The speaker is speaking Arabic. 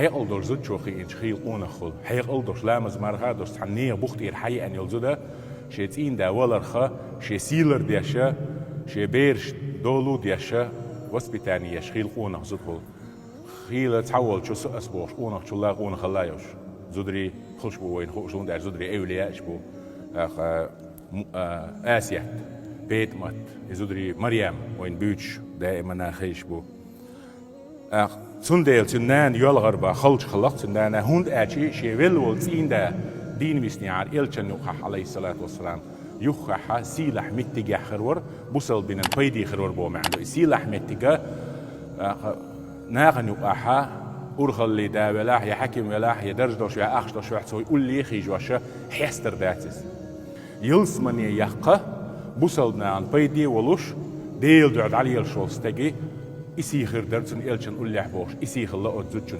حيقل دور زد شوخي إنش خيل أون خل حيقل دور لامز مرها دور حنية بختير حي أن يلزده شيتين دا ولرخا شي سيلر ديشا شي بيرش دولو ديشا وسبتاني يشخيل أون زد خل خيل تحول شو أسبوع أون شو أون خلايوش زدري خشبو وين خشون در زدري أولياء شبو آسيا بيت مات زدري مريم وين بيتش دائما خيشبو سنديل سنان يلغربا خلش خلق سنان هند أشي شيء والسين ده دين بسنيار إلشن يوحى عليه الصلاة والسلام يوحى سيلح متجا خرور بوصل بين الفيدي خرور بو معنده سيلح متجا ناقن يوحى أرخل لي دا ولا يحكم ولا يدرج دوش يا أخش دوش يحسوي يقول لي خيج واشا حستر داتس يلس من يحقه بوصل بين الفيدي ولوش ديل دعد عليه الشوستجي يسيخر درسن إلشن قول لي حبوش يسيخ الله أتزوجن